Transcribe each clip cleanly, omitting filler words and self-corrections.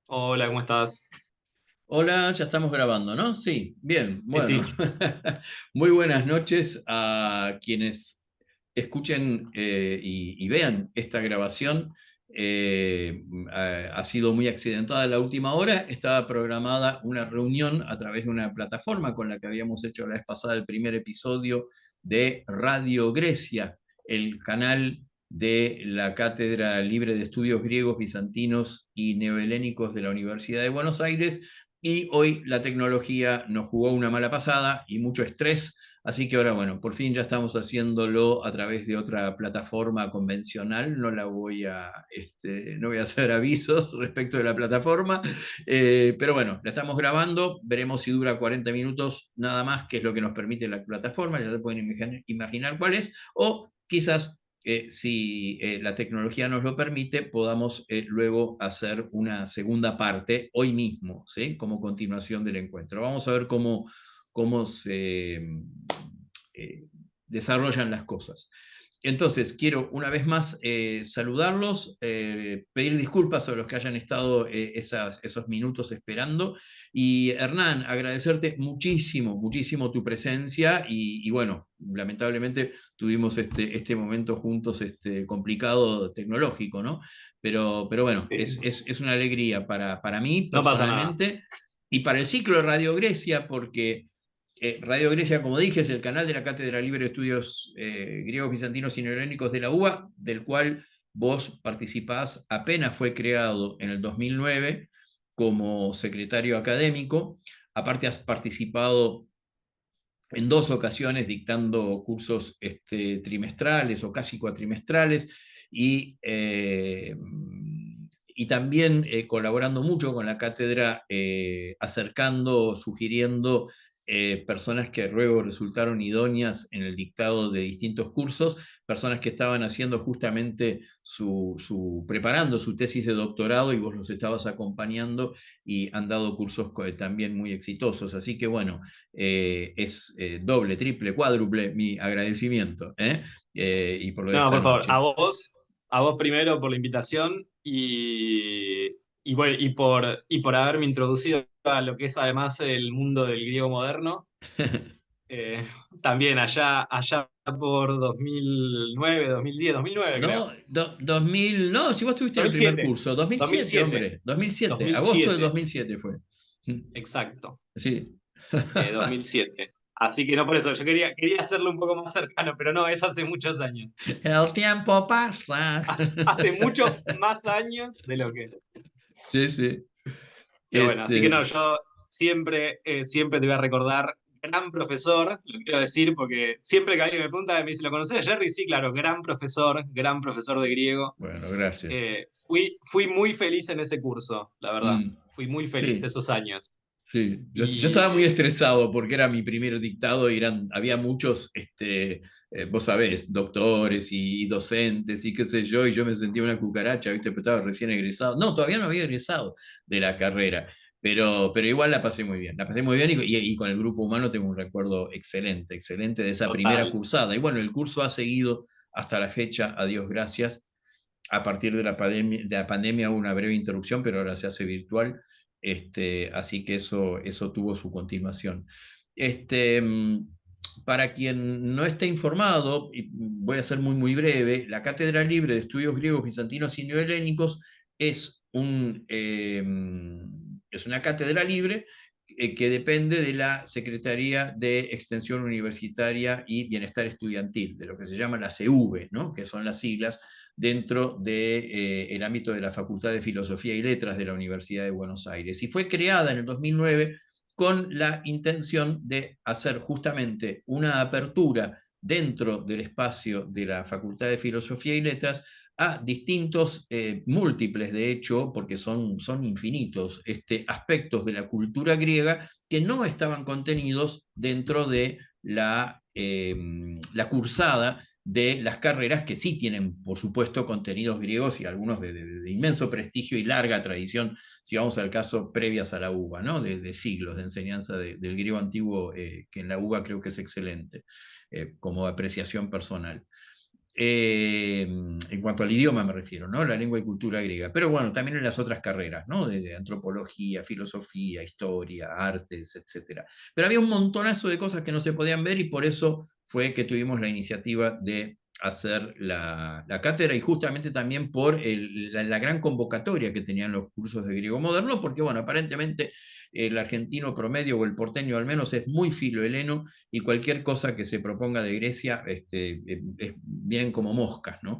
Hola, ¿cómo estás? Hola, ya estamos grabando, ¿no? Sí, bien, Sí, bueno. sí. Muy buenas noches a quienes escuchen y vean esta grabación. Ha sido muy accidentada la última hora. Estaba programada una reunión a través de una plataforma con la que habíamos hecho la vez pasada el primer episodio de Radio Grecia, el canal de la Cátedra Libre de Estudios Griegos, Bizantinos y Neohelénicos de la Universidad de Buenos Aires, y hoy la tecnología nos jugó una mala pasada y mucho estrés, así que ahora, bueno, por fin ya estamos haciéndolo a través de otra plataforma convencional. No voy a hacer avisos respecto de la plataforma, pero bueno, la estamos grabando, veremos si dura 40 minutos nada más, que es lo que nos permite la plataforma, ya se pueden imaginar cuál es, o quizás si la tecnología nos lo permite, podamos luego hacer una segunda parte hoy mismo, ¿sí? Como continuación del encuentro. Vamos a ver cómo se desarrollan las cosas. Entonces, quiero una vez más saludarlos, pedir disculpas a los que hayan estado esos minutos esperando. Y Hernán, agradecerte muchísimo, muchísimo tu presencia y bueno, lamentablemente tuvimos este momento juntos complicado tecnológico, ¿no? Pero bueno, Sí. es una alegría para mí No pasa nada. personalmente y para el ciclo de Radio Grecia, porque Radio Grecia, como dije, es el canal de la Cátedra Libre de Estudios Griegos, Bizantinos y Neohelénicos de la UBA, del cual vos participás. Apenas fue creado en el 2009 como secretario académico. Aparte has participado en dos ocasiones dictando cursos trimestrales o casi cuatrimestrales y también colaborando mucho con la cátedra, acercando, sugiriendo personas que luego resultaron idóneas en el dictado de distintos cursos, personas que estaban haciendo justamente preparando su tesis de doctorado y vos los estabas acompañando y han dado cursos también muy exitosos. Así que bueno, es doble, triple, cuádruple mi agradecimiento, y por lo de No, esta por favor, noche. a vos primero por la invitación y bueno, y por haberme introducido a lo que es además el mundo del griego moderno. Eh, También allá por 2009, 2010, 2009 creo. No, 2000, no, si vos tuviste en el primer 2007, curso, 2007, 2007, hombre, 2007, agosto de 2007, 2007 fue. exacto. Sí. 2007. Así que no por eso, yo quería hacerlo un poco más cercano, pero no, es hace muchos años. El tiempo pasa. Hace mucho más años de lo que. Sí, sí. Pero bueno, así que no, Este, yo siempre te voy a recordar, gran profesor, lo quiero decir porque siempre que alguien me pregunta, me dice, ¿lo conoces a Jerry? Sí, claro, gran profesor de griego. bueno, gracias. Fui muy feliz en ese curso, la verdad. Mm, Fui muy feliz sí. esos años. Sí, yo estaba muy Y estresado porque era mi primer dictado y había muchos, vos sabés, doctores y docentes y qué sé yo, y yo me sentía una cucaracha, ¿viste? Pero estaba recién egresado. No, todavía no había egresado de la carrera, pero igual la pasé muy bien. La pasé muy bien y con el grupo humano tengo un recuerdo excelente, excelente de esa primera total. cursada. Y bueno, el curso ha seguido hasta la fecha, a Dios gracias. A partir de la pandemia hubo una breve interrupción, pero ahora se hace virtual, así que eso tuvo su continuación. Este, mm, para quien no esté informado, y voy a ser muy, muy breve, la Cátedra Libre de Estudios Griegos, Bizantinos y Neohelénicos es una cátedra libre que depende de la Secretaría de Extensión Universitaria y Bienestar Estudiantil, de lo que se llama la CUB, ¿no? Que son las siglas dentro del ámbito de la Facultad de Filosofía y Letras de la Universidad de Buenos Aires. Y fue creada en el 2009 con la intención de hacer justamente una apertura dentro del espacio de la Facultad de Filosofía y Letras a distintos, múltiples de hecho, porque son infinitos, aspectos de la cultura griega que no estaban contenidos dentro de la cursada de las carreras que sí tienen, por supuesto, contenidos griegos y algunos de inmenso prestigio y larga tradición, si vamos al caso previas a la UBA, ¿no? De siglos de enseñanza del griego antiguo, que en la UBA creo que es excelente, como apreciación personal. en cuanto al idioma me refiero, ¿no? La lengua y cultura griega, pero bueno, también en las otras carreras, ¿no? De antropología, filosofía, historia, artes, etcétera. Pero había un montonazo de cosas que no se podían ver y por eso fue que tuvimos la iniciativa de hacer la cátedra y justamente también por la gran convocatoria que tenían los cursos de griego moderno, porque bueno, aparentemente el argentino promedio o el porteño al menos es muy filoheleno y cualquier cosa que se proponga de Grecia vienen como moscas, ¿no?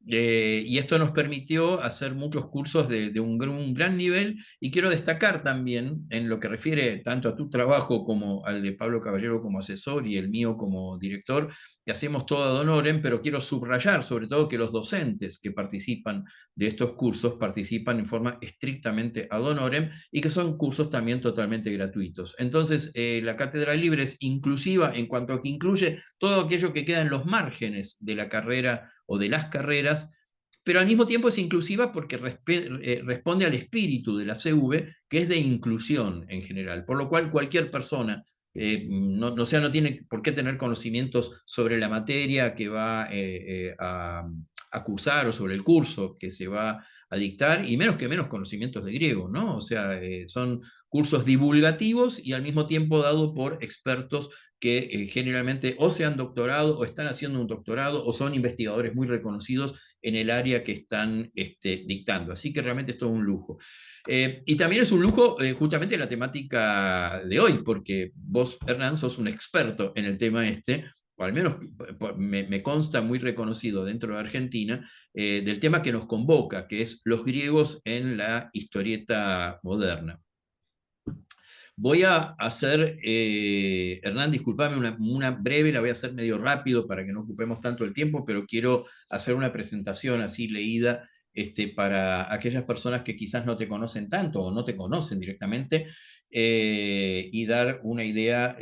Y esto nos permitió hacer muchos cursos de un gran nivel y quiero destacar también en lo que refiere tanto a tu trabajo como al de Pablo Caballero como asesor y el mío como director, que hacemos todo ad honorem, pero quiero subrayar sobre todo que los docentes que participan de estos cursos participan en forma estrictamente ad honorem y que son cursos también totalmente gratuitos. Entonces, la cátedra libre es inclusiva en cuanto a que incluye todo aquello que queda en los márgenes de la carrera o de las carreras, pero al mismo tiempo es inclusiva porque responde al espíritu de la CV, que es de inclusión en general, por lo cual cualquier persona no tiene por qué tener conocimientos sobre la materia que va a cursar o sobre el curso que se va a dictar, y menos que menos conocimientos de griego, ¿no? O sea, son cursos divulgativos y al mismo tiempo dados por expertos que generalmente o se han doctorado o están haciendo un doctorado o son investigadores muy reconocidos en el área que están dictando. Así que realmente es todo un lujo. Y también es un lujo justamente la temática de hoy, porque vos, Hernán, sos un experto en el tema o al menos me consta muy reconocido dentro de Argentina, del tema que nos convoca, que es los griegos en la historieta moderna. Voy a hacer, Hernán, discúlpame, una breve, la voy a hacer medio rápido para que no ocupemos tanto el tiempo, pero quiero hacer una presentación así leída para aquellas personas que quizás no te conocen tanto o no te conocen directamente y dar una idea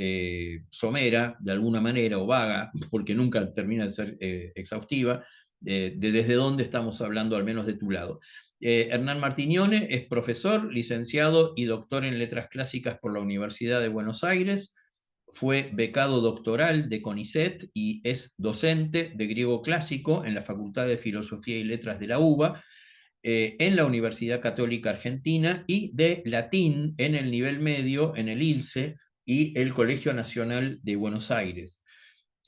somera, de alguna manera, o vaga, porque nunca termina de ser exhaustiva, de desde dónde estamos hablando, al menos de tu lado. Hernán Martignone es profesor, licenciado y doctor en Letras Clásicas por la Universidad de Buenos Aires. Fue becado doctoral de CONICET y es docente de griego clásico en la Facultad de Filosofía y Letras de la UBA, en la Universidad Católica Argentina, y de latín en el nivel medio en el ILSE y el Colegio Nacional de Buenos Aires.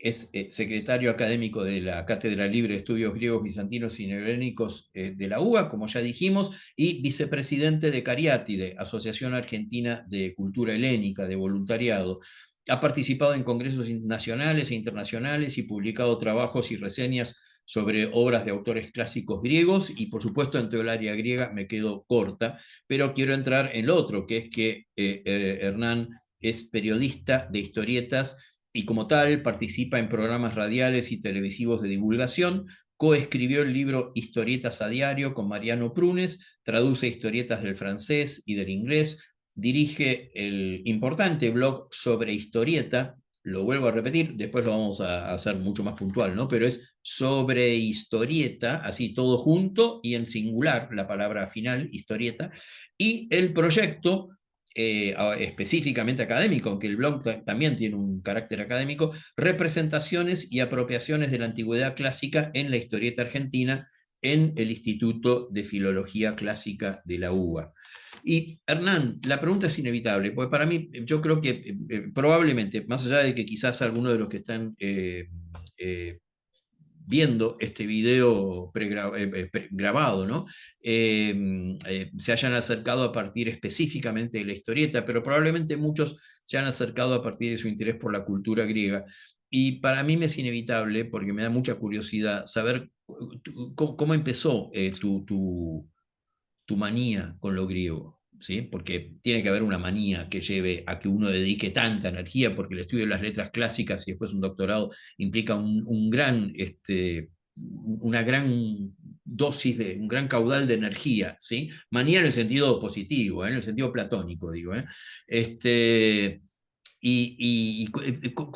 Es secretario académico de la Cátedra Libre de Estudios Griegos, Bizantinos y Neohelénicos de la UBA, como ya dijimos, y vicepresidente de Cariátide, Asociación Argentina de Cultura Helénica, de voluntariado. Ha participado en congresos nacionales e internacionales y publicado trabajos y reseñas sobre obras de autores clásicos griegos, y por supuesto en teolaria griega me quedo corta, pero quiero entrar en lo otro, que es que Hernán es periodista de historietas y como tal participa en programas radiales y televisivos de divulgación. Coescribió el libro Historietas a Diario con Mariano Prunes, traduce historietas del francés y del inglés, dirige el importante blog Sobre Historieta, lo vuelvo a repetir, después lo vamos a hacer mucho más puntual, ¿no? Pero es Sobre Historieta, así todo junto y en singular, la palabra final, historieta, y el proyecto específicamente académico, aunque el blog también tiene un carácter académico, representaciones y apropiaciones de la antigüedad clásica en la historieta argentina en el Instituto de Filología Clásica de la UBA. Y Hernán, la pregunta es inevitable, porque para mí yo creo que probablemente, más allá de que quizás algunos de los que están viendo este video grabado, ¿no? Se hayan acercado a partir específicamente de la historieta, pero probablemente muchos se han acercado a partir de su interés por la cultura griega. Y para mí me es inevitable, porque me da mucha curiosidad, saber cómo empezó tu manía con lo griego. ¿Sí? Porque tiene que haber una manía que lleve a que uno dedique tanta energía, porque el estudio de las letras clásicas y después un doctorado implica una gran dosis un gran caudal de energía, ¿sí? Manía en el sentido positivo, en el sentido platónico, digo, ¿eh? Este,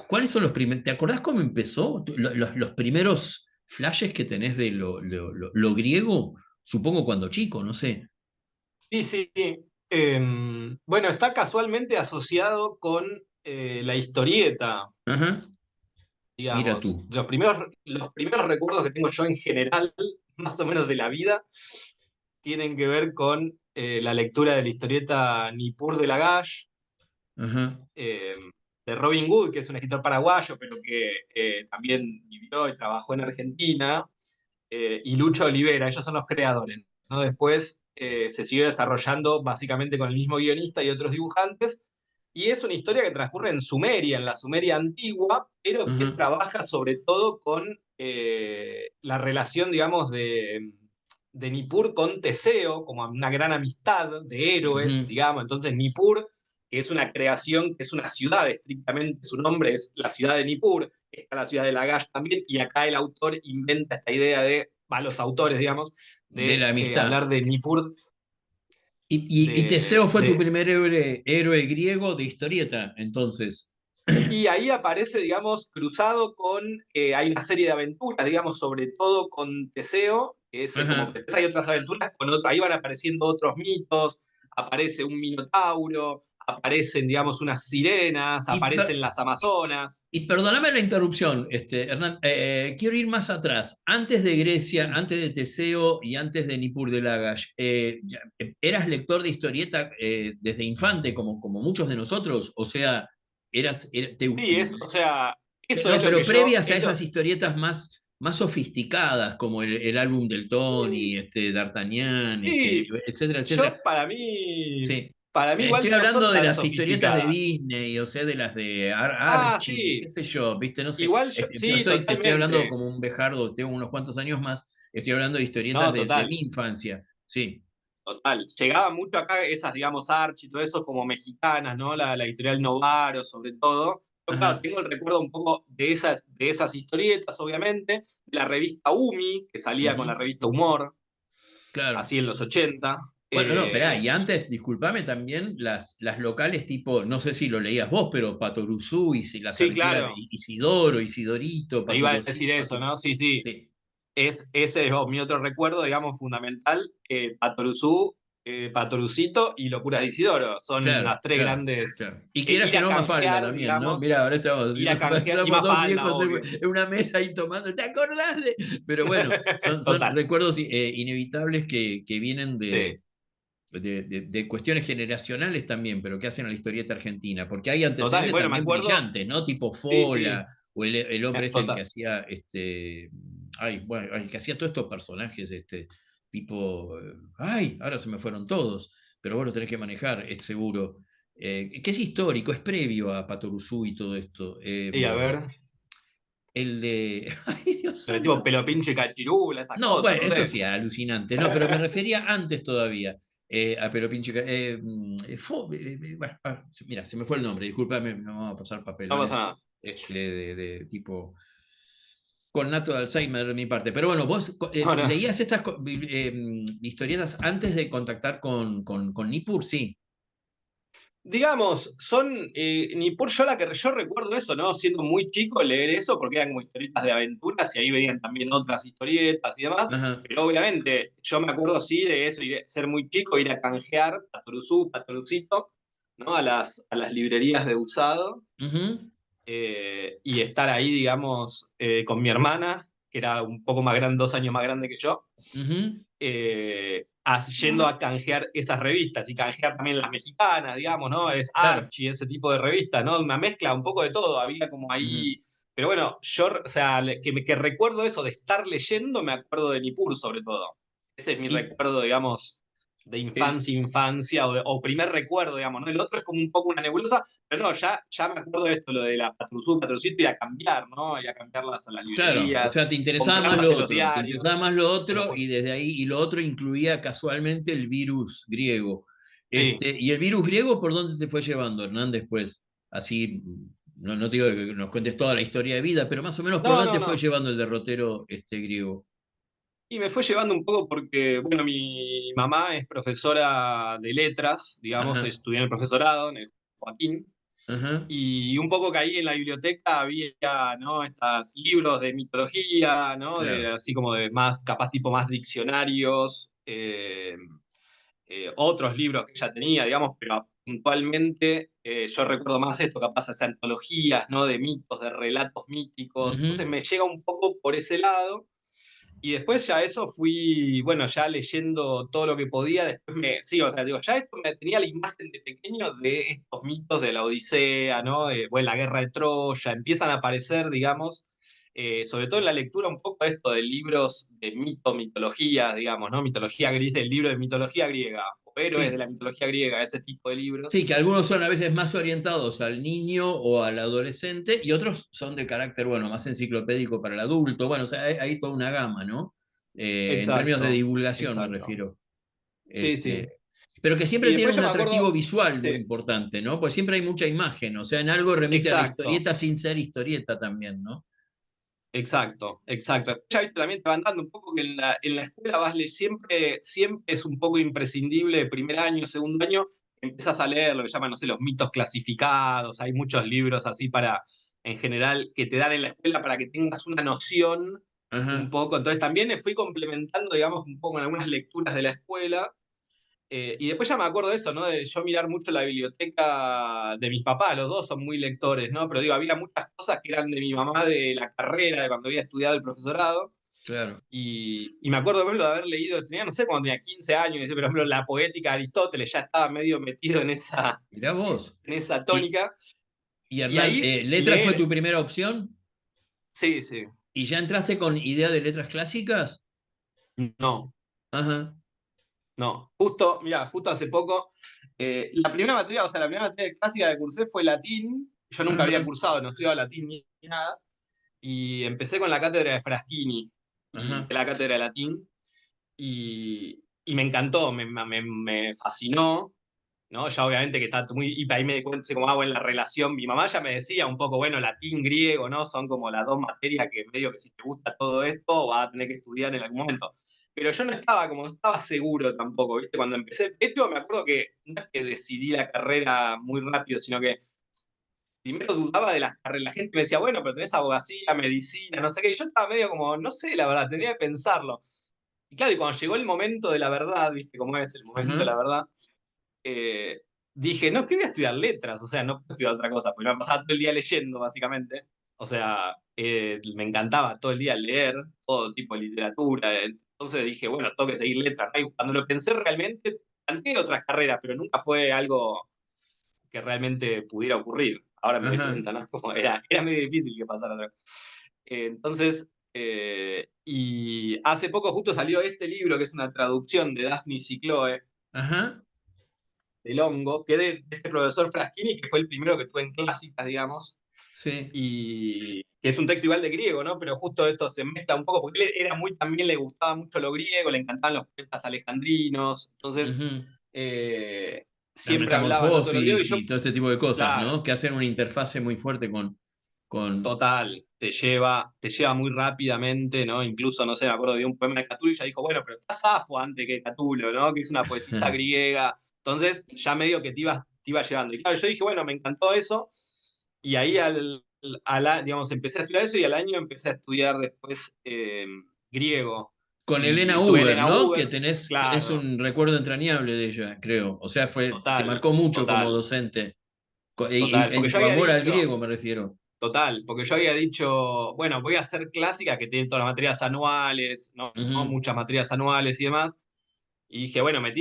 ¿Cuáles son los primeros? ¿Te acordás cómo empezó? Los primeros flashes que tenés de lo griego, supongo cuando chico, no sé. Sí, sí. Bueno, está casualmente asociado con la historieta. Ajá. Mira digamos. tú. Los primeros recuerdos que tengo yo en general, más o menos de la vida, tienen que ver con la lectura de la historieta Nippur de Lagash, Ajá, eh, de Robin Hood, que es un escritor paraguayo, pero que también vivió y trabajó en Argentina, y Lucho Olivera, ellos son los creadores, ¿no? Después se siguió desarrollando básicamente con el mismo guionista y otros dibujantes, y es una historia que transcurre en Sumeria, en la Sumeria antigua, pero que ajá, trabaja sobre todo con la relación, digamos, de Nippur con Teseo, como una gran amistad de héroes, ujú. digamos. Entonces Nippur, que es una creación, que es una ciudad, estrictamente su nombre es la ciudad de Nippur, está la ciudad de Lagash también, y acá el autor inventa esta idea los autores, digamos, De la de amistad. hablar de Nippur, Y Teseo fue tu de, primer héroe griego de historieta, entonces. y ahí aparece, digamos, cruzado con, hay una serie de aventuras, digamos, sobre todo con Teseo, que es como Ajá. que después hay otras aventuras con otro, ahí van apareciendo otros mitos, aparece un minotauro, aparecen, digamos, unas sirenas, Y, aparecen las amazonas. y perdóname la interrupción, Hernán, quiero ir más atrás. Antes de Grecia, Sí, antes de Teseo y antes de Nippur de Lagash, ¿eras lector de historieta desde infante, como muchos de nosotros? O sea, eras, era- te- sí, o sea, eso es no, lo pero que yo, previas a esas historietas más sofisticadas, como el álbum del Tony, D'Artagnan, sí, etcétera, etcétera. yo Sí, Sí. para mí Estoy igual no hablando son de tan las historietas de sofisticadas. Disney, o sea, de las de Ah, Archie, qué sí, sé yo, viste, no sé. igual yo, Pero sí, te estoy hablando totalmente. como un bejardo, tengo unos cuantos años más, estoy hablando de historietas No, de total, mi infancia. Sí. total. Llegaba mucho acá esas, digamos, Archie y todo eso como mexicanas, ¿no? La editorial Novaro, sobre todo. Yo, claro, Ajá, tengo el recuerdo un poco de esas historietas, obviamente, de la revista Umi, que salía con la ujú, revista Humor, claro. así en los 80. Bueno, no, esperá, y antes, disculpame también, las locales tipo, no sé si lo leías vos, pero Patoruzú y si las Sí, aventuras de claro, Isidoro, Isidorito, te iba a decir Patoruzito, eso, ¿no? Sí, sí. sí. Ese es mi otro recuerdo, digamos, fundamental. Patoruzú, Patorucito y Locuras de Isidoro. Son Claro, las tres claro, grandes. claro. Y quieras Ir que a no, Mafalda canjear, también, ¿no? digamos, Mira, ahora estamos ir haciendo, a canjear, y somos dos Mafalda, viejos obvio. en una mesa ahí tomando, ¿te acordás de? Pero bueno, son Total. recuerdos inevitables que vienen Sí, de cuestiones generacionales también, pero que hacen a la historieta argentina, porque hay total. antecedentes Bueno, me también acuerdo. brillantes, ¿no? Tipo Sí, Fola, sí, o el hombre el que total. hacía, ay, bueno, el que hacía todos estos personajes, tipo, ay, ahora se me fueron todos, pero vos lo tenés que manejar, es seguro. Que es histórico, es previo a Patoruzú y todo esto. Y a ver, El de. Ay, Dios pero tipo santo. pelo pincho y cachirula, esas No, cosas, bueno, no eso sé. sí, alucinante. No, pero me refería antes todavía a Pero Pinche. Bueno, mira, se me fue el nombre, discúlpame, no vamos a pasar No pasa papelones nada. de tipo. Con nato de Alzheimer de mi parte. Pero bueno, vos No, no. leías estas historietas antes de contactar con Nippur, sí. Digamos, son, ni por yo la que yo recuerdo eso, ¿no? Siendo muy chico leer eso, porque eran como historietas de aventuras y ahí venían también otras historietas y demás. Ajá. Pero obviamente, yo me acuerdo sí de eso, y de ser muy chico, ir a canjear Patoruzú, Patorucito, ¿no? A las librerías de usado, Ujú, y estar ahí, digamos, con mi hermana, que era un poco más grande, 2 años más grande que yo, ujú. yendo a canjear esas revistas y canjear también las mexicanas, digamos, ¿no? Es Claro. Archie, ese tipo de revistas, ¿no? Una mezcla un poco de todo, había como Ujú. ahí. Pero bueno, yo, o sea, que recuerdo eso de estar leyendo, me acuerdo de Nippur sobre todo. Ese es mi Y recuerdo, digamos, de el, infancia, o primer recuerdo, digamos, ¿no? El otro es como un poco una nebulosa, pero no, ya me acuerdo de esto, lo de la Patrusú, Patrucito, y a cambiar, ¿no? Y a cambiarlas a las Claro, o librerías, sea, te interesaba más comprarlas lo en los otro, te interesaba diarios. más lo Me otro acuerdo. y desde ahí, y lo otro incluía casualmente el virus griego. Sí. ¿Y el virus griego por dónde te fue llevando, Hernán, después? Así, no te digo que nos cuentes toda la historia de vida, pero más o menos por No, dónde no, te fue no. llevando el derrotero griego. Y me fue llevando un poco porque, bueno, mi mamá es profesora de letras, digamos, Ajá, estudié en el profesorado, en el Joaquín, ajá, y un poco que ahí en la biblioteca había, ¿no? Estos libros de mitología, ¿no? claro. Así como de más, capaz tipo más diccionarios, otros libros que ella tenía, digamos, pero puntualmente, yo recuerdo más esto, capaz esas antologías, ¿no? De mitos, de relatos míticos. Ujú. Entonces me llega un poco por ese lado. Y después ya eso fui, bueno, ya leyendo todo lo que podía. Después sí, o sea, digo, ya esto me tenía la imagen de pequeño de estos mitos de la Odisea, ¿no? Bueno, la guerra de Troya, empiezan a aparecer, digamos, sobre todo en la lectura un poco esto de libros de mitologías, digamos, ¿no? Mitología gris, del libro de mitología griega, o héroes de Sí, la mitología griega, ese tipo de libros. sí, que algunos son a veces más orientados al niño o al adolescente y otros son de carácter, bueno, más enciclopédico para el adulto. Bueno, o sea, hay toda una gama, ¿no? En términos de Exacto, divulgación me exacto. refiero. Sí, sí. Este, pero que Y siempre tiene después un yo me atractivo acuerdo, visual muy sí, importante, ¿no? Pues siempre hay mucha imagen, o sea, en algo remite a la exacto. historieta sin ser historieta también, ¿no? Exacto, exacto. Ya viste, también te van dando un poco que en la escuela vas siempre, siempre es un poco imprescindible, primer año, segundo año, empiezas a leer lo que llaman, no sé, los mitos clasificados, hay muchos libros así para, en general, que te dan en la escuela para que tengas una noción un Ajá. poco. Entonces también me fui complementando, digamos, un poco en algunas lecturas de la escuela y después ya me acuerdo de eso, ¿no? De yo mirar mucho la biblioteca de mis papás, los dos son muy lectores, ¿no? Pero digo, había muchas cosas que eran de mi mamá de la carrera, de cuando había estudiado el profesorado. Claro. Y me acuerdo, por ejemplo, de haber leído, tenía, no sé, cuando tenía 15 años, y, por ejemplo, la poética de Aristóteles, ya estaba medio metido Mirá vos. en esa Y, tónica. y Y Hernán, ahí ¿letras fue leer, tu primera opción? sí, sí, ¿Y ya entraste con idea de letras clásicas? no, Ajá. no. Justo, mira, justo hace poco, la primera materia, o sea, la primera materia clásica que cursé fue latín. Yo nunca había Ajá. cursado, no estudiaba latín ni nada. Y empecé con la cátedra de Fraschini, y Ajá. la cátedra de latín, y me encantó, me fascinó, ¿no? Ya obviamente que está muy, y ahí me di cuenta cómo hago en la relación, mi mamá ya me decía un poco, bueno, latín, griego, ¿no? Son como las dos materias que medio que si te gusta todo esto vas a tener que estudiar en algún momento. Pero yo no estaba como, no estaba seguro tampoco, ¿viste? Cuando empecé, de hecho me acuerdo que no es que decidí la carrera muy rápido, sino que primero dudaba de las carreras. La gente me decía, bueno, pero tenés abogacía, medicina, no sé qué. Y yo estaba medio como, no sé, la verdad, tenía que pensarlo. Y claro, y cuando llegó el momento de la verdad, ¿viste cómo es el momento de la Ajá. verdad? Eh, Dije, no, que voy a estudiar letras, o sea, no puedo estudiar otra cosa, porque me pasaba todo el día leyendo, básicamente. O sea, me encantaba todo el día leer, todo tipo de literatura. Entonces dije, bueno, tengo que seguir letras, ¿no? Y cuando lo pensé realmente, planteé otras carreras, pero nunca fue algo que realmente pudiera ocurrir. Ahora me doy Ajá. cuenta, ¿no? Como era medio difícil que pasara otra cosa. Entonces, y hace poco justo salió este libro, que es una traducción de Daphnis y Chloe, Ajá. del hongo, que de este profesor Fraschini, que fue el primero que tuve en clásicas, digamos, Sí. y que es un texto igual de griego, ¿no? Pero justo esto se mezcla un poco, porque él era muy, también le gustaba mucho lo griego, le encantaban los poetas alejandrinos, entonces Ujú. La siempre hablaba, ¿no? Todo lo griego, y metamorfosis yo, y todo este tipo de cosas, claro, ¿no? Que hacen una interfase muy fuerte con... total, te lleva muy rápidamente, ¿no? Incluso, no sé, me acuerdo de un poema de Catulo y ya dijo, bueno, pero está Safo antes que Catulo, ¿no? Que es una poetisa griega. Entonces, ya medio que te iba llevando. Y claro, yo dije, bueno, me encantó eso. Y ahí, digamos, empecé a estudiar eso y al año empecé a estudiar después griego. Con Elena Y tuve a Uber, Elena ¿no? Que Uber, tenés claro, un recuerdo entrañable de ella, creo. O sea, te total, marcó mucho como total, docente. total. Porque En yo tu había amor al dicho, griego, me refiero. total, porque yo había dicho, bueno, voy a hacer clásica, que tiene todas las materias anuales, no, no Ujú. muchas materias anuales y demás. Y dije, bueno, me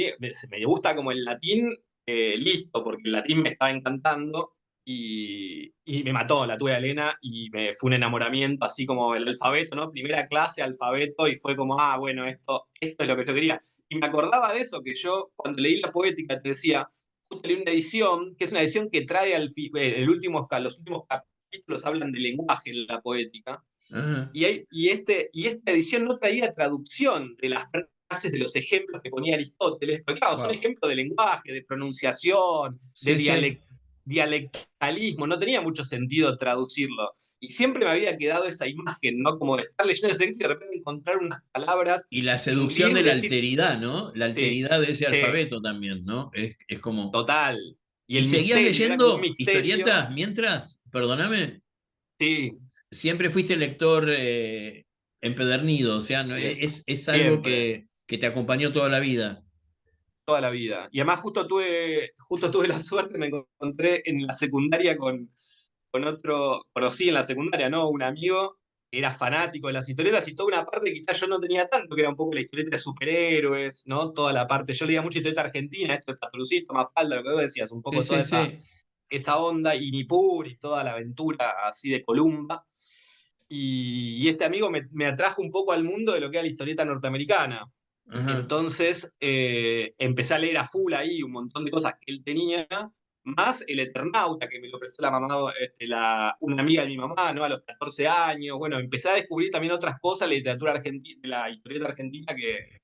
gusta como el latín, listo, porque el latín me estaba encantando. Y me mató, la tuve a Elena y me fue un enamoramiento, así como el alfabeto, ¿no? Primera clase, alfabeto, y fue como, ah, bueno, esto es lo que yo quería. Y me acordaba de eso, que yo cuando leí la poética te decía, justo leí una edición, que es una edición que trae los últimos capítulos hablan de lenguaje en la poética, Ajá. y esta edición no traía traducción de las frases, de los ejemplos que ponía Aristóteles, porque claro, son Wow. ejemplos de lenguaje, de pronunciación, de Sí, sí. dialectalismo, no tenía mucho sentido traducirlo. Y siempre me había quedado esa imagen, ¿no? Como de estar leyendo ese texto y de repente encontrar unas palabras Y la en seducción griego de y la decir, alteridad, ¿no? La sí, alteridad de ese sí, alfabeto también, ¿no? Es como... total. Y ¿Y el seguías misterio, era como un leyendo misterio. historietas mientras? Perdóname. Sí, Siempre fuiste lector empedernido, o sea, siempre, es algo siempre. que te acompañó toda la vida. toda la vida. Y además justo tuve la suerte, me encontré en la secundaria con otro, conocí en la secundaria, ¿no? Un amigo que era fanático de las historietas y toda una parte que quizás yo no tenía tanto, que era un poco la historieta de superhéroes, ¿no? Toda la parte, yo leía mucha historieta argentina, esto de Patrucito, Mafalda, lo que vos decías, un Sí, poco toda sí, esa, sí. esa onda, y Nippur y toda la aventura así de Columba. Y este amigo me atrajo un poco al mundo de lo que era la historieta norteamericana. Ajá. Entonces empecé a leer a full ahí un montón de cosas que él tenía, más el Eternauta, que me lo prestó la mamá, una amiga de mi mamá, ¿no? A los 14 años. Bueno, empecé a descubrir también otras cosas, la literatura argentina, la historieta argentina que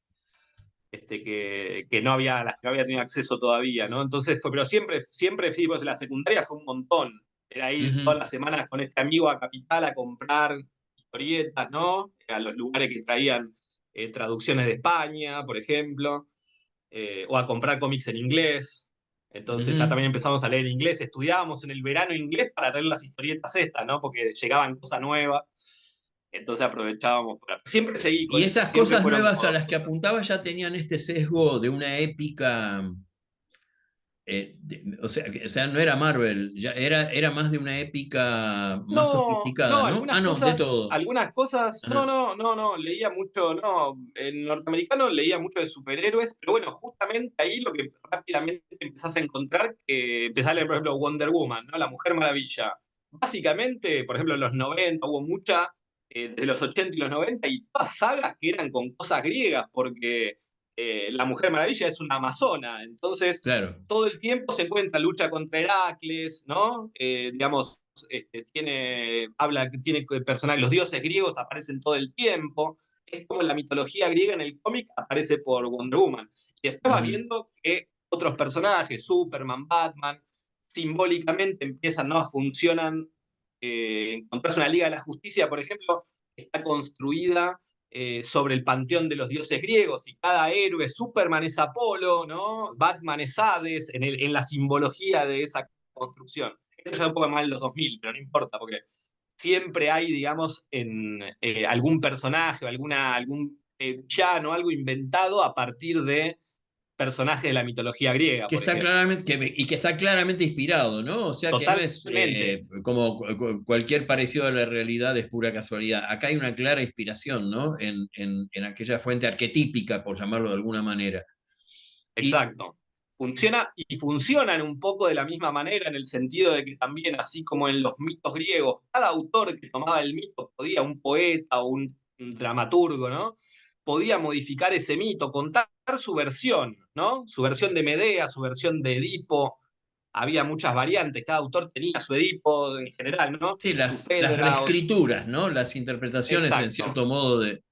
no había, a las que no había tenido acceso todavía, ¿no? Entonces fue, pero siempre fui, pues la secundaria fue un montón. Era ir todas Ujú. las semanas con este amigo a Capital a comprar historietas, ¿no? A los lugares que traían traducciones de España, por ejemplo, o a comprar cómics en inglés. Entonces ya Ujú. también empezamos a leer inglés, estudiábamos en el verano inglés para leer las historietas estas, ¿no? Porque llegaban cosas nuevas, entonces aprovechábamos. Siempre seguí Y con eso, esas siempre cosas fueron nuevas como a dos las que cosas. apuntaba ya tenían este sesgo de una épica, o sea, no era Marvel, ya era más de una épica más No, sofisticada, no, ¿no? Ah, no, de todo. no, Ajá. no, no, no, leía mucho, no, en norteamericano leía mucho de superhéroes, pero bueno, justamente ahí lo que rápidamente empezás a encontrar, que empezás a leer, por ejemplo, Wonder Woman, ¿no? La Mujer Maravilla. Básicamente, por ejemplo, en los 90 hubo mucha, desde los 80 y los 90 y todas sagas que eran con cosas griegas, porque la Mujer Maravilla es una amazona, entonces Claro. todo el tiempo se encuentra lucha contra Heracles, ¿no? Digamos, tiene personajes, los dioses griegos aparecen todo el tiempo, es como la mitología griega en el cómic aparece por Wonder Woman. Y después vas Ujú. viendo que otros personajes, Superman, Batman, simbólicamente empiezan, ¿no? Funcionan, encontrarse una Liga de la Justicia, por ejemplo, está construida sobre el panteón de los dioses griegos y cada héroe, Superman es Apolo, ¿no? Batman es Hades, en la simbología de esa construcción. Esto ya un poco más en los 2000, pero no importa, porque siempre hay, digamos, algún personaje o algún villano, algo inventado a partir de personajes de la mitología griega, Que por está ejemplo. claramente, y que está claramente inspirado, ¿no? O sea que no es Totalmente, como cualquier parecido a la realidad es pura casualidad. Acá hay una clara inspiración, ¿no? En aquella fuente arquetípica, por llamarlo de alguna manera. Y exacto. Funcionan un poco de la misma manera en el sentido de que también, así como en los mitos griegos, cada autor que tomaba el mito podía, un poeta o un dramaturgo, ¿no? Podía modificar ese mito, contar su versión, ¿no? Su versión de Medea, su versión de Edipo. Había muchas variantes, cada autor tenía su Edipo en general, ¿no? sí, Su las Fedra o su... reescrituras, ¿no? Las interpretaciones, en Exacto. cierto modo, de...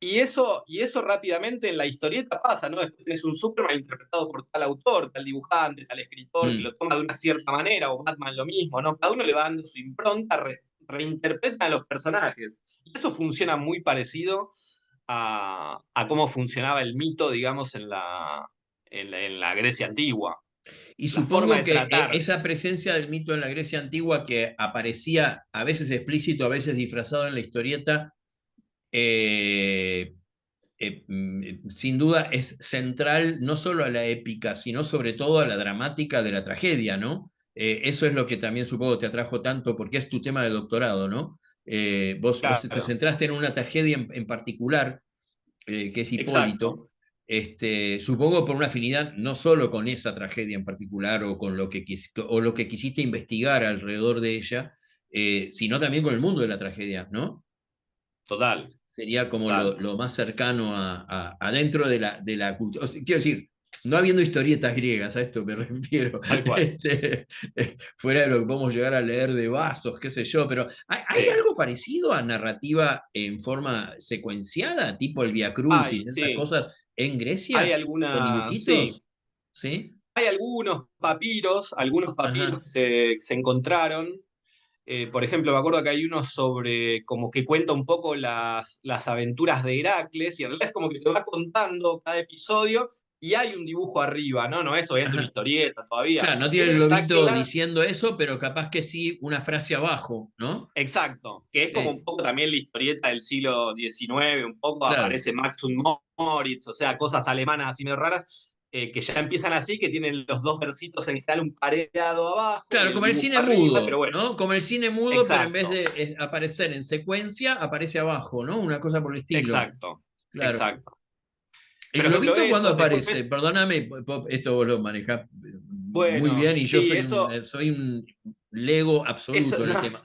Y eso rápidamente en la historieta pasa, ¿no? Después tenés un Superman interpretado por tal autor, tal dibujante, tal escritor, que Mm. lo toma de una cierta manera, o Batman lo mismo, ¿no? Cada uno le va dando su impronta, reinterpreta a los personajes. Y eso funciona muy parecido a cómo funcionaba el mito, digamos, en la Grecia antigua. Y La forma supongo de que tratar. esa presencia del mito en la Grecia antigua que aparecía a veces explícito, a veces disfrazado en la historieta, eh, sin duda es central no solo a la épica, sino sobre todo a la dramática de la tragedia, ¿no? Eso es lo que también supongo te atrajo tanto, porque es tu tema de doctorado, ¿no? Vos te Claro, centraste en una tragedia en particular, que es Hipólito, exacto. supongo por una afinidad no solo con esa tragedia en particular o con o lo que quisiste investigar alrededor de ella, sino también con el mundo de la tragedia, ¿no? Total, Sería como total. lo más cercano adentro de la cultura. O sea, quiero decir, no habiendo historietas griegas, a esto me refiero, Tal cual. fuera de lo que podemos llegar a leer de vasos, qué sé yo, pero ¿hay Sí. algo parecido a narrativa en forma secuenciada, tipo el Via Ay, Crucis y esas sí. cosas en Hay Grecia, con alguna, sí. dibujitos? ¿Sí? Hay algunos papiros Ajá. que se encontraron. Por ejemplo, me acuerdo que hay uno sobre como que cuenta un poco las aventuras de Heracles y en realidad es como que te va contando cada episodio y hay un dibujo arriba, ¿no? No es obviamente una Ajá. historieta todavía, Claro, no tiene pero el está globito claro. diciendo eso, pero capaz que sí una frase abajo, ¿no? Exacto, que es como un Sí, poco también la historieta del siglo XIX, un poco claro. aparece Max und Moritz, o sea, cosas alemanas así medio raras, que ya empiezan así, que tienen los dos versitos en general un pareado abajo y Claro, el como el dibujo cine arriba, pero mudo, bueno, ¿no? Como el cine mudo, pero en vez exacto, de aparecer en secuencia, aparece abajo, ¿no? Una cosa por el estilo. exacto, Claro. exacto. ¿El Pero globito cuándo eso, aparece? después, Perdóname, Pop, esto vos lo manejás muy bueno, bien y yo sí, soy un lego eso, absoluto en el no, tema.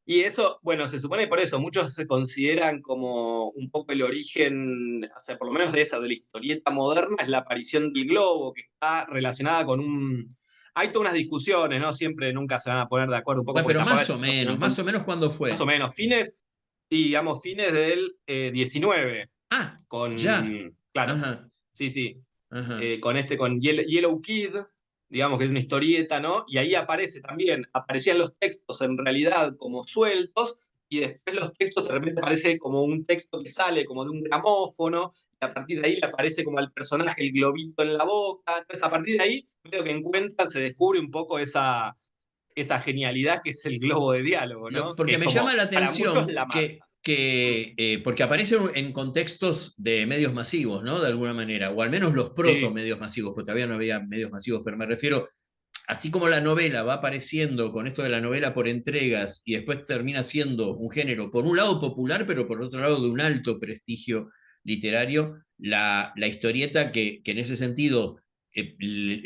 y eso, bueno, se supone por eso, muchos se consideran como un poco el origen, o sea, por lo menos de esa, de la historieta moderna, es la aparición del globo, que está relacionada con un... Hay todas unas discusiones, ¿no? Siempre nunca se van a poner de acuerdo un poco Bueno, porque pero tampoco es, no se más o menos cuándo más fue. o menos, fines, y digamos, fines del 19, Ah, ya. con, claro, Ajá, sí, sí, ajá. con Yellow Kid, digamos que es una historieta, ¿no? Y ahí aparece también, aparecían los textos en realidad como sueltos, y después los textos de repente aparece como un texto que sale como de un gramófono, y a partir de ahí le aparece como al personaje el globito en la boca. Entonces, a partir de ahí, creo que encuentran, se descubre un poco esa genialidad que es el globo de diálogo, ¿no? Que Porque es me llama como, la para muchos, atención la marca. porque aparece en contextos de medios masivos, ¿no? De alguna manera, o al menos los proto Sí, medios masivos, porque todavía no había medios masivos, pero me refiero, así como la novela va apareciendo con esto de la novela por entregas y después termina siendo un género, por un lado popular, pero por otro lado de un alto prestigio literario, la historieta que en ese sentido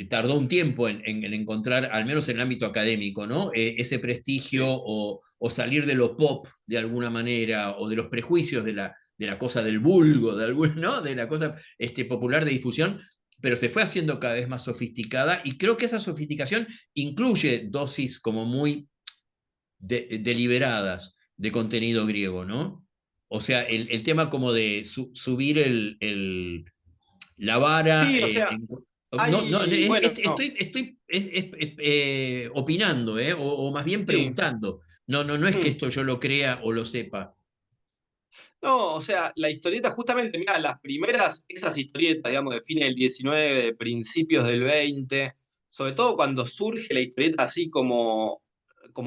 tardó un tiempo en encontrar, al menos en el ámbito académico, ¿no? Ese prestigio sí, o salir de lo pop de alguna manera, o de los prejuicios de la cosa del vulgo, ¿no? De la cosa popular de difusión, pero se fue haciendo cada vez más sofisticada y creo que esa sofisticación incluye dosis como muy deliberadas de contenido griego, ¿no? O sea, el tema como de subir la vara. sí, o sea, No, no, bueno, estoy opinando, o más bien sí. preguntando. No, no, no es que Mm. esto yo lo crea o lo sepa. No, o sea, la historieta, justamente, mira, las primeras, esas historietas, digamos, de fines del 19, de principios del 20, sobre todo cuando surge la historieta así como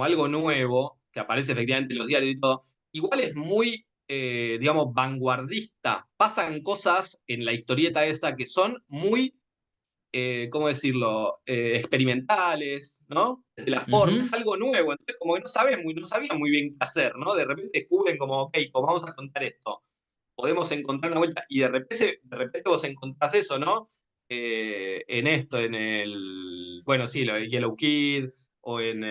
algo nuevo, que aparece efectivamente en los diarios y todo, igual es muy, digamos, vanguardista. Pasan cosas en la historieta esa que son muy ¿cómo decirlo? Experimentales, ¿no? Desde la forma, es Ujú. algo nuevo, entonces como que no sabían muy bien qué hacer, ¿no? De repente descubren como, ok, pues vamos a contar esto, podemos encontrar una vuelta, y de repente vos encontrás eso, ¿no? En esto, en el, bueno, sí, lo de Yellow Kid, o en,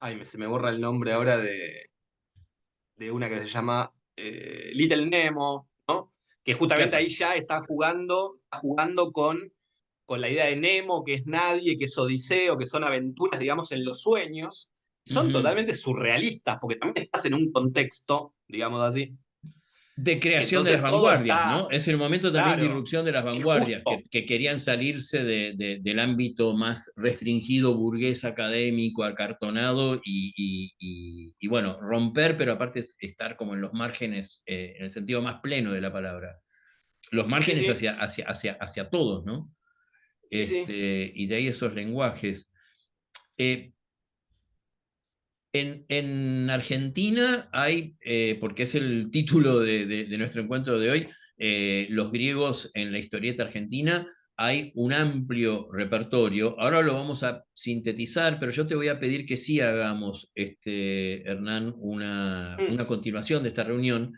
ay, se me borra el nombre ahora de una que se llama Little Nemo, ¿no? Que justamente Claro. ahí ya está jugando con la idea de Nemo, que es nadie, que es Odiseo, que son aventuras, digamos, en los sueños, son Ujú. totalmente surrealistas, porque también estás en un contexto, digamos así. De creación de las Entonces todo vanguardias, está, ¿no? Es el momento también de claro, irrupción de las es vanguardias, justo. que querían salirse del ámbito más restringido, burgués, académico, acartonado, y, bueno, romper, pero aparte estar como en los márgenes, en el sentido más pleno de la palabra. Los Sí, márgenes sí, hacia todos, ¿no? sí, sí. Y de ahí esos lenguajes. Eh, en Argentina hay, porque es el título de nuestro encuentro de hoy, los griegos en la historieta argentina, hay un amplio repertorio. Ahora lo vamos a sintetizar, pero yo te voy a pedir que sí hagamos, Hernán, Mm, una continuación de esta reunión.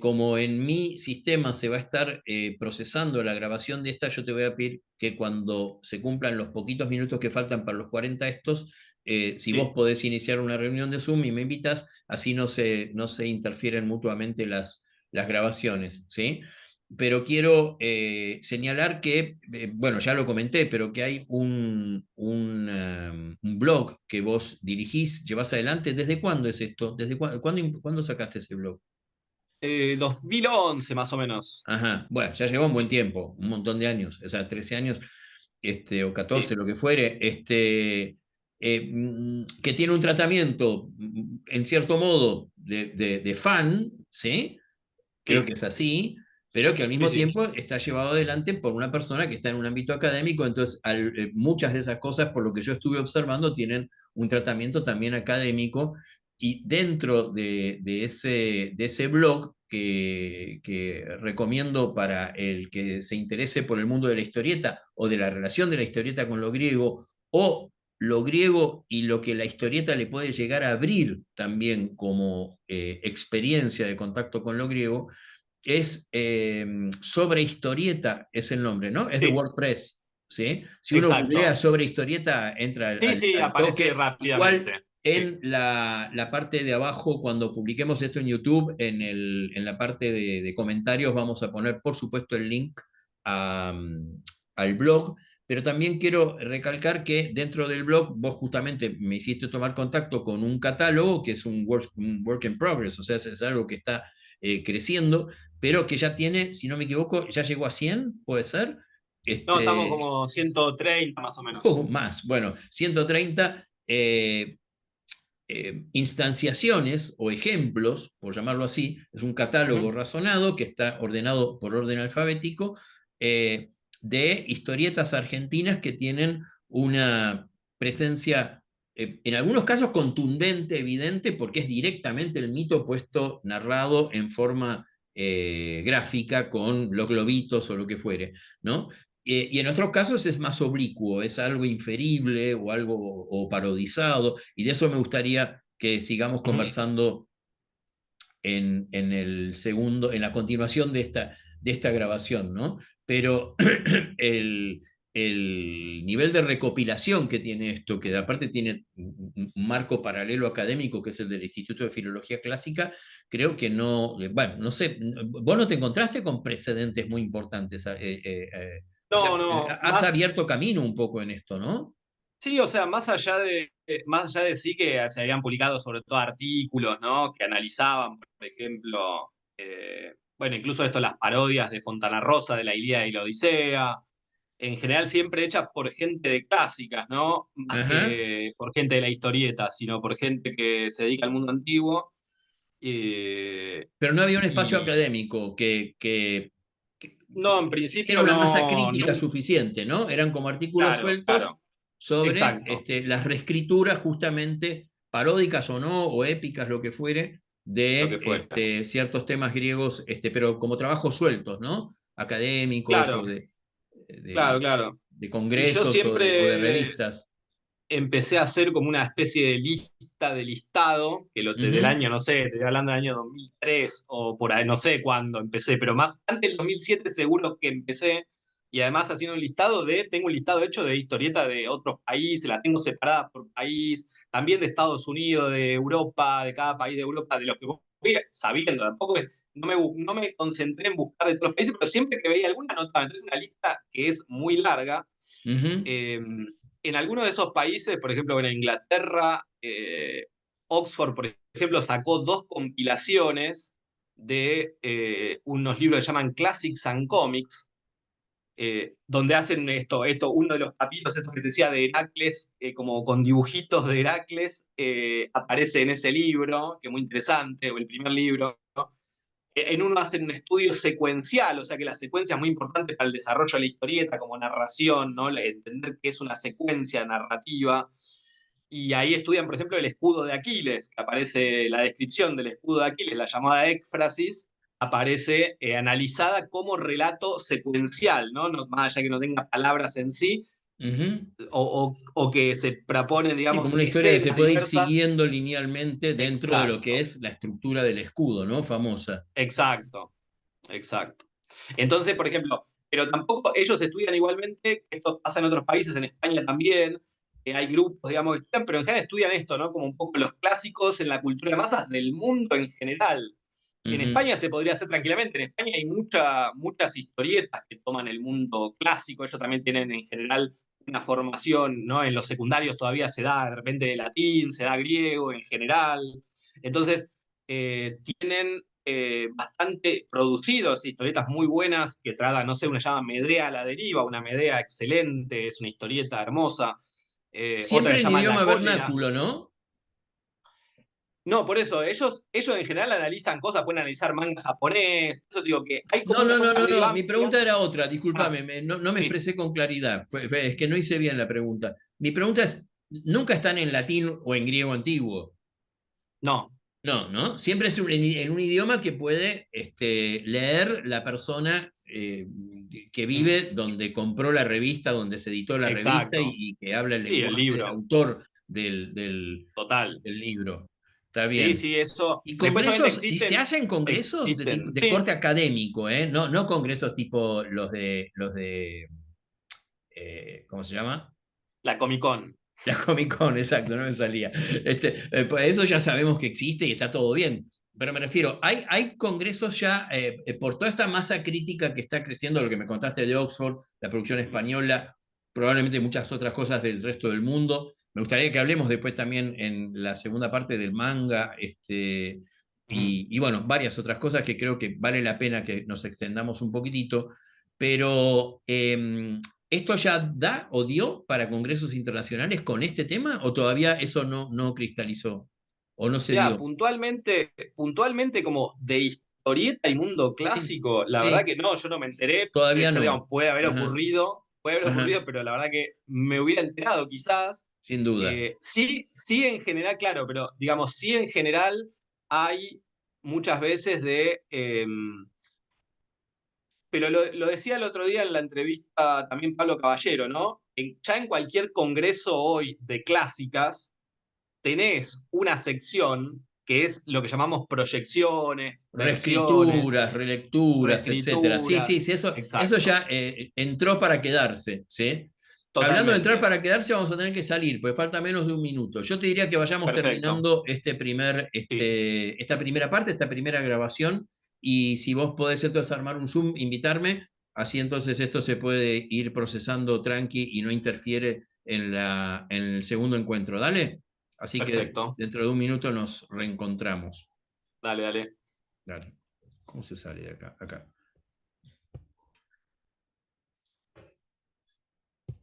Como en mi sistema se va a estar procesando la grabación de esta, yo te voy a pedir que cuando se cumplan los poquitos minutos que faltan para los 40 estos, si vos sí, podés iniciar una reunión de Zoom y me invitas, así no se interfieren mutuamente las grabaciones, ¿sí? Pero quiero señalar que, bueno, ya lo comenté, pero que hay un blog que vos dirigís, llevás adelante. ¿Desde cuándo es esto? ¿Cuándo sacaste ese blog? 2011 más o menos. Ajá, bueno, ya lleva un buen tiempo, un montón de años, o sea, 13 años, o 14, Sí, lo que fuere, que tiene un tratamiento, en cierto modo, de fan, ¿sí? Creo sí, que es así, pero que al sí, mismo sí. tiempo está llevado adelante por una persona que está en un ámbito académico, entonces muchas de esas cosas, por lo que yo estuve observando, tienen un tratamiento también académico, y dentro de ese blog que recomiendo para el que se interese por el mundo de la historieta o de la relación de la historieta con lo griego, o lo griego y lo que la historieta le puede llegar a abrir también como experiencia de contacto con lo griego, es Sobre Historieta, es el nombre, ¿no? Es de Sí, WordPress, ¿sí? Si uno googlea exacto. Sobre Historieta, entra Sí, sí, al aparece toque. Igual rápidamente. Sí. en la parte de abajo, cuando publiquemos esto en YouTube, en la parte de comentarios, vamos a poner, por supuesto, el link a, al blog. Pero también quiero recalcar que dentro del blog vos justamente me hiciste tomar contacto con un catálogo que es un work in progress, o sea, es algo que está creciendo, pero que ya tiene, si no me equivoco, ya llegó a 100, ¿puede ser? No, estamos Este, como 130 más o menos. más, bueno, 130 instanciaciones o ejemplos, por llamarlo así, es un catálogo Ujú. razonado que está ordenado por orden alfabético, de historietas argentinas que tienen una presencia, en algunos casos contundente, evidente, porque es directamente el mito puesto, narrado en forma gráfica con los globitos o lo que fuere, ¿no? Y en otros casos es más oblicuo, es algo inferible o algo o parodizado, y de eso me gustaría que sigamos Ujú. conversando en el segundo, en la continuación de esta grabación, ¿no? Pero el, el nivel de recopilación que tiene esto, que aparte tiene un marco paralelo académico, que es el del Instituto de Filología Clásica, creo que no, bueno, no sé, vos no te encontraste con precedentes muy importantes, o sea, No, no, has más, abierto camino un poco en esto, ¿no? sí, o sea, más allá de sí que se habían publicado sobre todo artículos, ¿no? Que analizaban, por ejemplo, bueno, incluso esto, las parodias de Fontana Rosa, de la Ilíada y la Odisea, en general siempre hechas por gente de clásicas, ¿no? Más Ajá. que por gente de la historieta, sino por gente que se dedica al mundo antiguo. eh, Pero no había un espacio y académico que no, en hiciera principio una masa no, crítica suficiente, ¿no? Eran como artículos claro, sueltos claro, sobre exacto, las reescrituras justamente paródicas o no, o épicas, lo que fuere, lo de que fuera. ciertos temas griegos, pero como trabajos sueltos, ¿no? Académicos Claro, o claro, de, claro. de Y yo congresos o de siempre revistas. empecé a hacer como una especie de lista de listado, que del Ujú, año, no sé, te estoy hablando del año 2003 o por ahí, no sé cuándo empecé, pero más antes del 2007 seguro que empecé. Y además haciendo un listado tengo un listado hecho de historieta de otros países, la tengo separada por país, también de Estados Unidos, de Europa, de cada país de Europa, de los que voy sabiendo. Tampoco no me concentré en buscar de todos los países, pero siempre que veía alguna nota, entonces una lista que es muy larga. ujú. En algunos de esos países, por ejemplo, en Inglaterra, Oxford, por ejemplo, sacó dos compilaciones de unos libros que se llaman Classics and Comics, donde hacen uno de los capítulos, estos que te decía de Heracles, como con dibujitos de Heracles, aparece en ese libro, que es muy interesante, o el primer libro. En uno hacen un estudio secuencial, o sea que la secuencia es muy importante para el desarrollo de la historieta como narración, ¿no? Entender que es una secuencia narrativa. Y ahí estudian, por ejemplo, el escudo de Aquiles, que aparece la descripción del escudo de Aquiles, la llamada éfrasis, aparece analizada como relato secuencial, ¿no? Más allá que no tenga palabras en sí, Ujú. o que se propone, Sí, como digamos, una historia que se escenas puede ir diversas. siguiendo linealmente dentro de lo que Exacto, es la estructura del escudo, ¿no? Famosa. exacto. Exacto. Entonces, por ejemplo, pero tampoco ellos estudian igualmente, esto pasa en otros países, en España también, hay grupos, digamos, que estudian, pero en general estudian esto, ¿no? Como un poco los clásicos en la cultura de masas del mundo en general. En Ujú, España se podría hacer tranquilamente, en España hay muchas historietas que toman el mundo clásico, ellos también tienen en general una formación, ¿no? En los secundarios todavía se da de repente de latín, se da griego en general. Entonces, tienen bastante producidos, historietas muy buenas que tratan, no sé, una llama Medea a la deriva, una Medea excelente, es una historieta hermosa. Otra que siempre se en llama La idioma cólera. vernáculo, ¿no? No, por eso, ellos en general analizan cosas, pueden analizar manga japonés, por eso digo que hay como No, una no, no, cosa no, medio no. Mi amplia. pregunta era otra, Ah, discúlpame, no me sí. expresé con claridad. Es que no hice bien la pregunta. Mi pregunta es, ¿nunca están en latín o en griego antiguo? No, No, ¿no? Siempre es en un idioma que puede leer la persona que mm, vive donde compró la revista, donde se editó la revista exacto. y que habla el Sí, el lenguaje del libro, autor del total. libro. Está Sí, bien. sí, eso. ¿Y Después obviamente congresos? ¿Y se existen, hacen congresos de, existen, de sí, corte académico, ¿eh? No, no congresos tipo ¿cómo se llama? la Comic Con. La Comic Con, exacto, no me salía. Pues eso ya sabemos que existe y está todo bien. Pero me refiero, hay congresos ya, por toda esta masa crítica que está creciendo, lo que me contaste de Oxford, la producción Mm, española, probablemente muchas otras cosas del resto del mundo. Me gustaría que hablemos después también en la segunda parte del manga, mm. y bueno, varias otras cosas que creo que vale la pena que nos extendamos un poquitito. Pero ¿esto ya da o dio para congresos internacionales con este tema o todavía eso no cristalizó o no se Mira, dio? puntualmente como de historieta y mundo Sí, clásico, la verdad sí, que no, yo no me enteré. Puede todavía ser, no. digamos, Ajá, puede haber ajá, ocurrido, pero la verdad que me hubiera enterado quizás. sin duda. Sí, sí en general, claro, pero digamos, sí en general hay muchas veces pero lo decía el otro día en la entrevista también Pablo Caballero, ¿no? Ya en cualquier congreso hoy de clásicas, tenés una sección que es lo que llamamos proyecciones, versiones, Reescrituras, relecturas, etcétera. Sí, sí, reescrituras. sí, eso Exacto, ya entró para quedarse, ¿sí? Hablando de entrar totalmente. para quedarse, vamos a tener que salir, pues falta menos de un minuto. Yo te diría que vayamos Perfecto. terminando Sí, esta primera parte, esta primera grabación, y si vos podés entonces armar un Zoom, invitarme, así entonces esto se puede ir procesando tranqui y no interfiere en el segundo encuentro. Dale. Así que perfecto. dentro de un minuto nos reencontramos. Dale, dale. Dale. ¿Cómo se sale de acá? Acá.